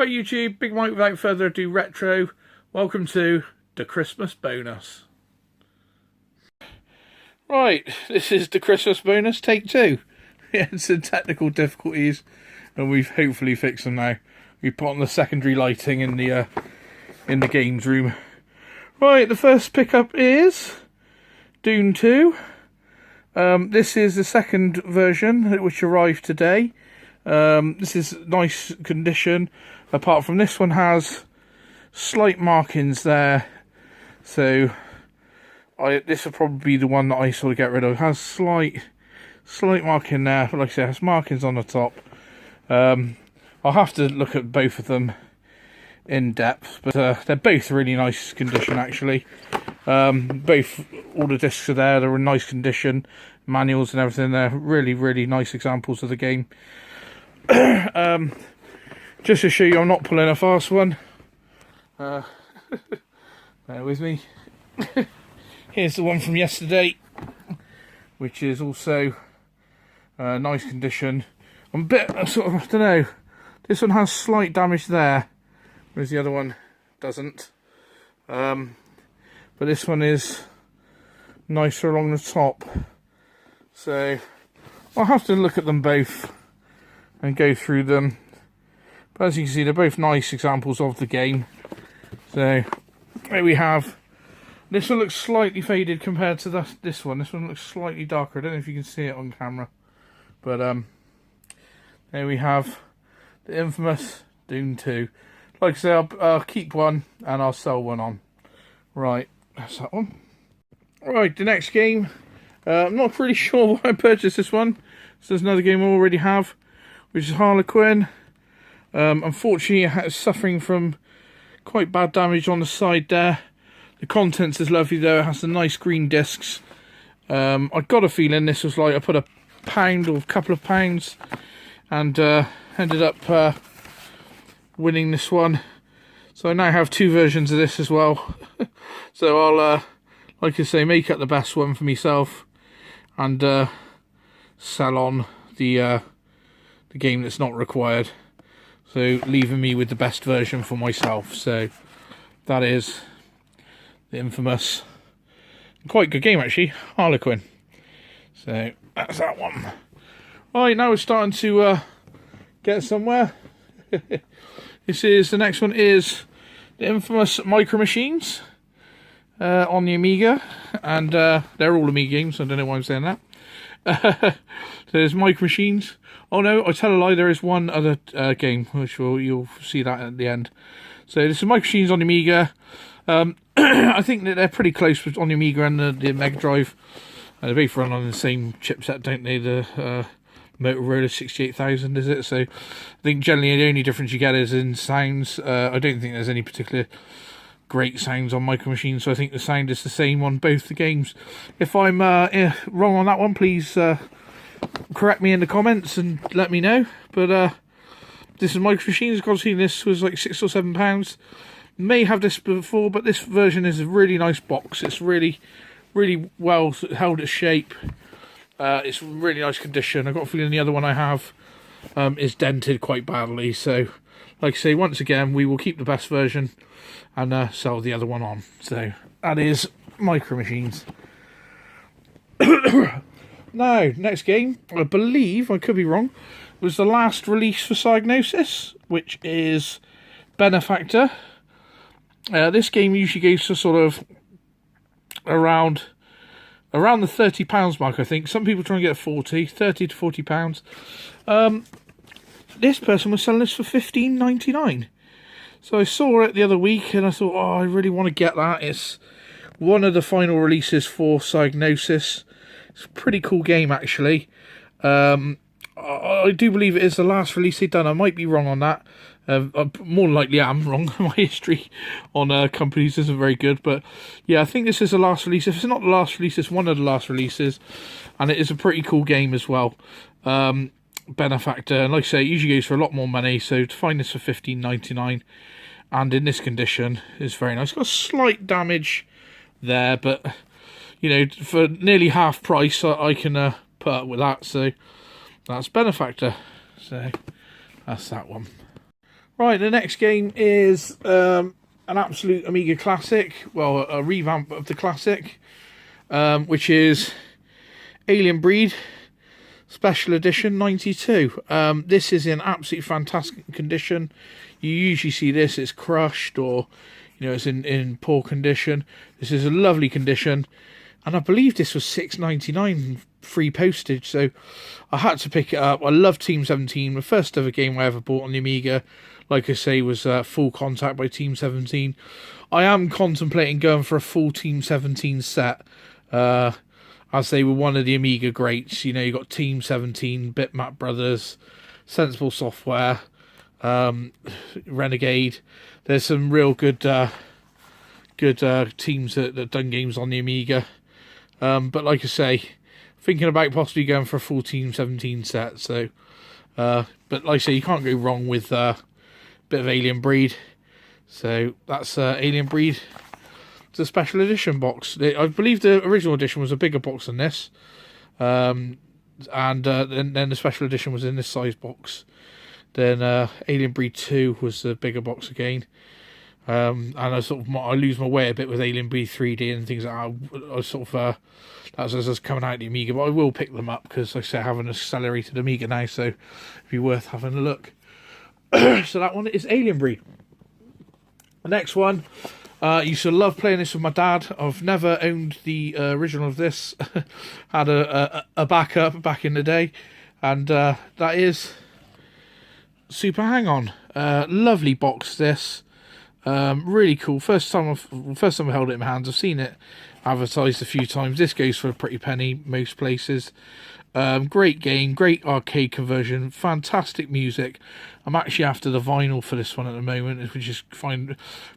Right, YouTube, Big Mike without further ado retro. Welcome to the Christmas bonus. Right, this is the Christmas bonus, take 2. We had some technical difficulties and we've hopefully fixed them now. We put on the secondary lighting in the games room. Right, the first pickup is Dune 2. This is the second version which arrived today. This is nice condition. Apart from this one has slight markings there, so this will probably be the one that I sort of get rid of. It has slight marking there, but like I said, it has markings on the top. I'll have to look at both of them in depth, but they're both really nice condition actually. All the discs are there, they're in nice condition, manuals and everything. They're really nice examples of the game. Just to show you I'm not pulling a fast one, bear with me. Here's the one from yesterday, which is also nice condition. I'm a bit sort of, I don't know, this one has slight damage there, whereas the other one doesn't. But this one is nicer along the top, so I'll have to look at them both and go through them. But as you can see, they're both nice examples of the game. So there we have. This one looks slightly faded compared to this one. This one looks slightly darker. I don't know if you can see it on camera, but there we have the infamous Dune 2. Like I say, I'll keep one and I'll sell one on. Right, that's that one. Right, the next game. I'm not really sure why I purchased this one. So there's another game I already have, which is Harlequin. Unfortunately, it's suffering from quite bad damage on the side there. The contents is lovely though. It has the nice green discs. I got a feeling this was like I put a pound or a couple of pounds and ended up winning this one. So I now have 2 versions of this as well. So I'll, like I say, make up the best one for myself and sell on the game that's not required. So leaving me with the best version for myself. So that is the infamous, quite good game actually, Harlequin. So that's that one. Right, now we're starting to get somewhere. The next one is the infamous Micro Machines on the Amiga, and they're all Amiga games. I don't know why I'm saying that. So there's Micro Machines. Oh no, I tell a lie, there is one other game, which you'll see that at the end. So this is Micro Machines on the Amiga. I think that they're pretty close on the Amiga and the Mega Drive. They both run on the same chipset, don't they? The Motorola 68000, is it? So I think generally the only difference you get is in sounds. I don't think there's any particular great sounds on Micro Machines, so I think the sound is the same on both the games. If I'm wrong on that one, please correct me in the comments and let me know. But this is Micro Machines. I've got to see this was like £6 or £7. May have this before, but this version is a really nice box. It's really well held its shape. It's really nice condition. I've got a feeling the other one I have is dented quite badly. So like I say, once again, we will keep the best version and sell the other one on. So that is Micro Machines. Now, next game, I believe, I could be wrong, was the last release for Psygnosis, which is Benefactor. This game usually goes to sort of around the £30 mark, I think. Some people try and get 30 to £40. This person was selling this for $15.99. So I saw it the other week and I thought, oh, I really want to get that. It's one of the final releases for Psygnosis. It's a pretty cool game actually. I do believe it is the last release they've done. I might be wrong on that. More than likely I'm wrong. My history on companies isn't very good, but yeah, I think this is the last release. If it's not the last release, it's one of the last releases, and it is a pretty cool game as well. Benefactor, and like I say, it usually goes for a lot more money, so to find this for $15.99 and in this condition is very nice. It's got slight damage there, but you know, for nearly half price I can put up with that. So that's Benefactor. So that's that one. Right, the next game is an absolute Amiga classic. Well, a revamp of the classic, which is Alien Breed Special Edition 92. This is in absolutely fantastic condition. You usually see this, it's crushed or, you know, it's in poor condition. This is a lovely condition. And I believe this was $6.99 free postage, so I had to pick it up. I love Team 17. The first ever game I ever bought on the Amiga, like I say, was Full Contact by Team 17. I am contemplating going for a full Team 17 set, as they were one of the Amiga greats. You know, you got Team 17, Bitmap Brothers, Sensible Software, Renegade. There's some real good teams that done games on the Amiga. But like I say, thinking about possibly going for a full Team 17 set. So, but like I say, you can't go wrong with a bit of Alien Breed. So that's Alien Breed. It's a special edition box. I believe the original edition was a bigger box than this, and then the special edition was in this size box. Then Alien Breed 2 was the bigger box again. And I lose my way a bit with Alien Breed 3D and things like that. I sort of that's as I was coming out of the Amiga, but I will pick them up because, like I say, I have an accelerated Amiga now, so it'd be worth having a look. So that one is Alien Breed. The next one, I used to love playing this with my dad. I've never owned the original of this. Had a backup back in the day, and that is Super Hang-On. Lovely box this. Really cool. First time I held it in my hands. I've seen it advertised a few times. This goes for a pretty penny most places. Great game, great arcade conversion, fantastic music. I'm actually after the vinyl for this one at the moment, which is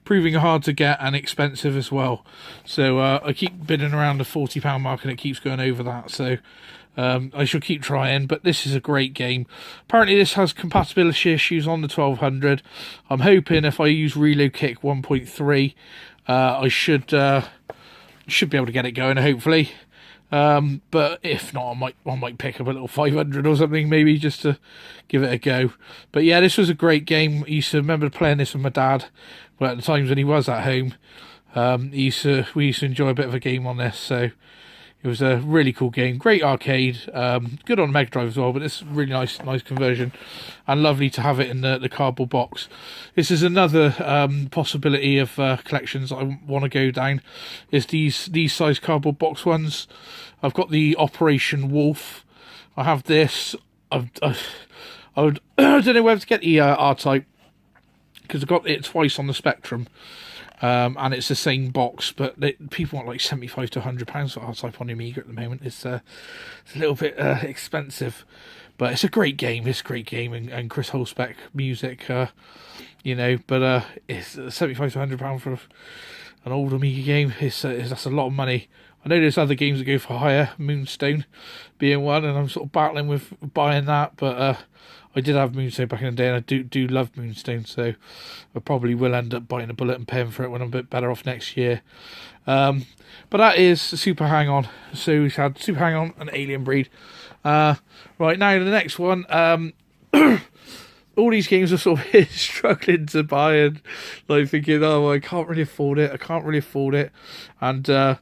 proving hard to get and expensive as well. So I keep bidding around the £40 mark and it keeps going over that. So I shall keep trying, but this is a great game. Apparently this has compatibility issues on the 1200. I'm hoping if I use ReloKick 1.3, I should be able to get it going, hopefully. But if not, I might pick up a little 500 or something, maybe, just to give it a go. But yeah, this was a great game. I used to remember playing this with my dad, but at the times when he was at home, we used to enjoy a bit of a game on this. So it was a really cool game, great arcade, good on Mega Drive as well, but it's really nice conversion, and lovely to have it in the cardboard box. This is another possibility of collections I want to go down, is these size cardboard box ones. I've got the Operation Wolf. I have this. I don't know whether to get the R-Type, because I got it twice on the Spectrum. And it's the same box, but people want like £75 to £100 for R-Type on the Amiga at the moment. It's a little bit expensive, but it's a great game. It's a great game, and Chris Holzbeck music, you know. But it's £75 to £100 for an old Amiga game. That's a lot of money. I know there's other games that go for higher, Moonstone being one, and I'm sort of battling with buying that, but I did have Moonstone back in the day, and I do love Moonstone, so I probably will end up biting a bullet and paying for it when I'm a bit better off next year. But that is Super Hang-On. So we've had Super Hang-On and Alien Breed. Right, now the next one. All these games are sort of struggling to buy, and like thinking, oh, I can't really afford it. And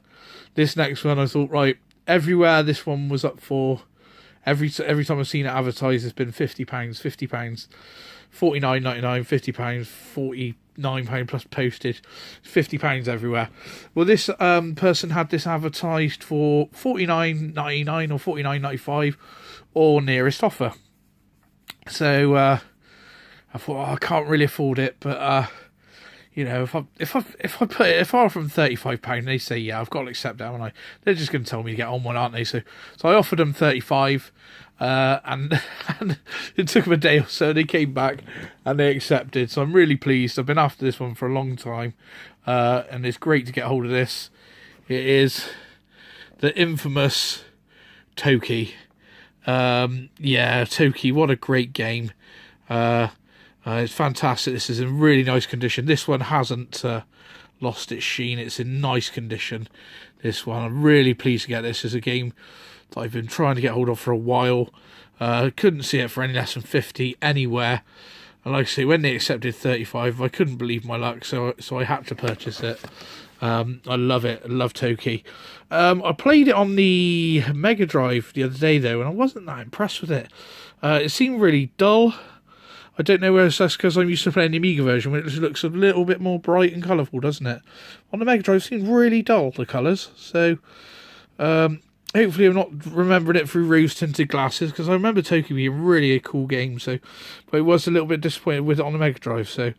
this next one, I thought, right, everywhere this one was up for, every time I've seen it advertised, it's been £50, £49.99, £50, £49 plus postage, £50 everywhere. Well, this person had this advertised for £49.99 or £49.95 or nearest offer. So I thought, oh, I can't really afford it, but you know, if I offer them £35, they say yeah, I've got to accept that, haven't I? They're just going to tell me to get on one, aren't they? So I offered them £35, and it took them a day or so. They came back and they accepted. So I'm really pleased. I've been after this one for a long time, and it's great to get hold of this. It is the infamous Toki. Yeah, Toki. What a great game. It's fantastic. This is in really nice condition. This one hasn't lost its sheen. It's in nice condition. This one, I'm really pleased to get this. It's a game that I've been trying to get hold of for a while. Couldn't see it for any less than 50 anywhere. And like I say, when they accepted 35, I couldn't believe my luck, so I had to purchase it. I love it. I love Toki. I played it on the Mega Drive the other day, though, and I wasn't that impressed with it. It seemed really dull. I don't know whether that's because I'm used to playing the Amiga version, which looks a little bit more bright and colourful, doesn't it? On the Mega Drive, it seemed really dull, the colours. So, hopefully I'm not remembering it through rose-tinted glasses, because I remember Toki being really a cool game, so, but I was a little bit disappointed with it on the Mega Drive, so,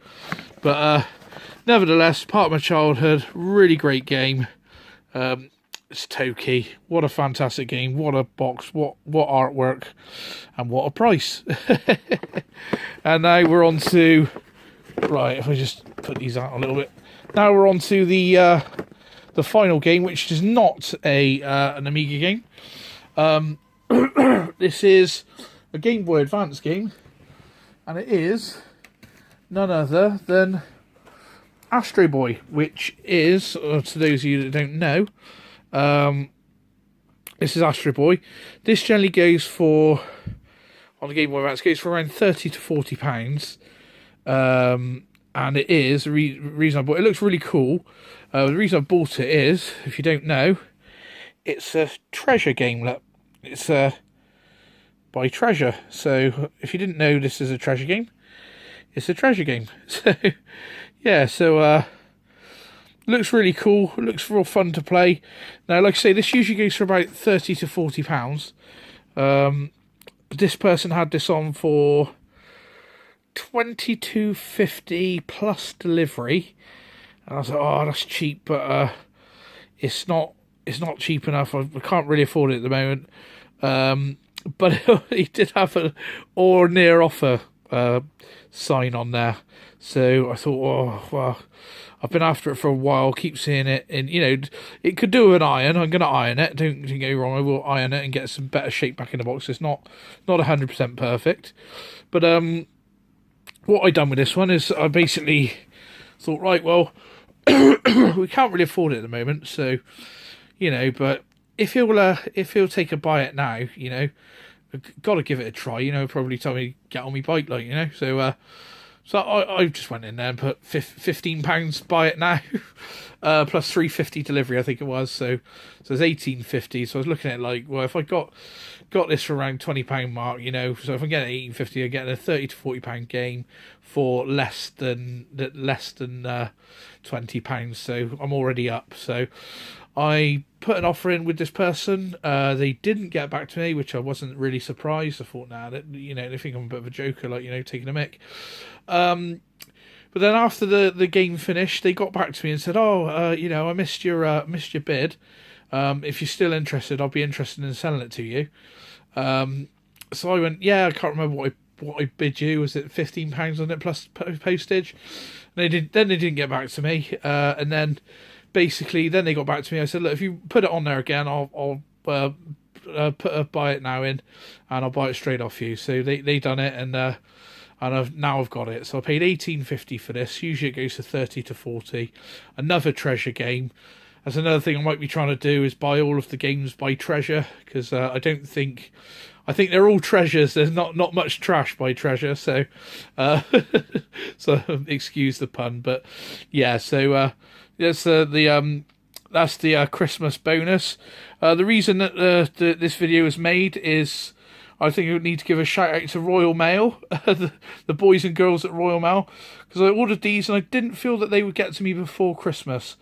but, nevertheless, part of my childhood, really great game. It's Toki. What a fantastic game, what a box, what artwork, and what a price. And now we're on to, right, if I just put these out a little bit, now we're on to the final game, which is not an Amiga game. This is a Game Boy Advance game, and it is none other than Astro Boy, which is, to those of you that don't know, this is Astro Boy. This generally goes for, on the Game Boy Advance, goes for around £30 to £40. And it is, the reason I bought it, it looks really cool. The reason I bought it is, if you don't know, it's a treasure game. Look, it's by Treasure. So if you didn't know this is a treasure game, it's a treasure game. So yeah, so looks really cool. It looks real fun to play. Now, like I say, this usually goes for about £30 to £40. This person had this on for £22.50 plus delivery, and I was like, oh, that's cheap, but it's not cheap enough. I can't really afford it at the moment. But he did have an or near offer sign on there, so I thought, oh well, I've been after it for a while, keep seeing it, and you know, it could do with an iron. I'm going to iron it, don't get me wrong, I will iron it and get some better shape back in the box. It's not 100% perfect, but what I done with this one is I basically thought, right, well, we can't really afford it at the moment, so, you know, but if he'll take a buy it now, you know, got to give it a try, you know, probably tell me get on me bike, like, you know, so I just went in there and put £15 buy it now, plus £3.50 delivery, I think it was, so it's £18.50, so I was looking at it like, well, if I got this for around £20 mark, you know, so if I'm getting £18.50, I'm getting a £30 to £40 game for less than £20, so I'm already up. So I put an offer in with this person. They didn't get back to me, which I wasn't really surprised. I thought, nah, you know, they think I'm a bit of a joker, like, you know, taking a mick. But then after the game finished, they got back to me and said, oh, you know, I missed your bid. If you're still interested, I'll be interested in selling it to you. So I went, yeah, I can't remember what I bid you. Was it £15 on it plus postage? And they didn't get back to me. And then basically, then they got back to me. I said, look, if you put it on there again, I'll put a buy it now in, and I'll buy it straight off you. So they done it, and I've got it. So I paid £18.50 for this. Usually it goes to £30 to £40. Another treasure game. That's another thing I might be trying to do, is buy all of the games by Treasure, because I think they're all treasures. There's not much trash by Treasure, so so excuse the pun, but yeah. So that's the Christmas bonus. The reason that this video was made is I think I would need to give a shout out to Royal Mail, the boys and girls at Royal Mail, because I ordered these and I didn't feel that they would get to me before Christmas.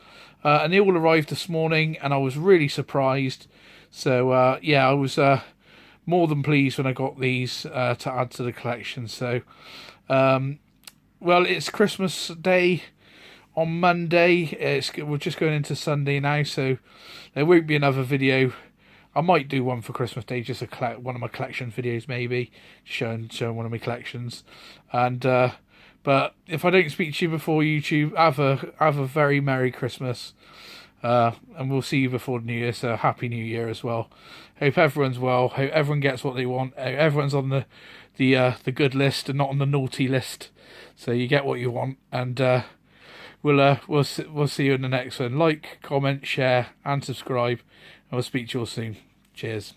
And they all arrived this morning, and I was really surprised. So, yeah, I was more than pleased when I got these to add to the collection. So, well, it's Christmas Day on Monday. We're just going into Sunday now, so there won't be another video. I might do one for Christmas Day, just one of my collection videos, maybe, showing one of my collections. And but if I don't speak to you before YouTube, have a very Merry Christmas, and we'll see you before New Year. So Happy New Year as well. Hope everyone's well. Hope everyone gets what they want. Hope everyone's on the good list and not on the naughty list. So you get what you want, and we'll see you in the next one. Like, comment, share, and subscribe. And we'll speak to you all soon. Cheers.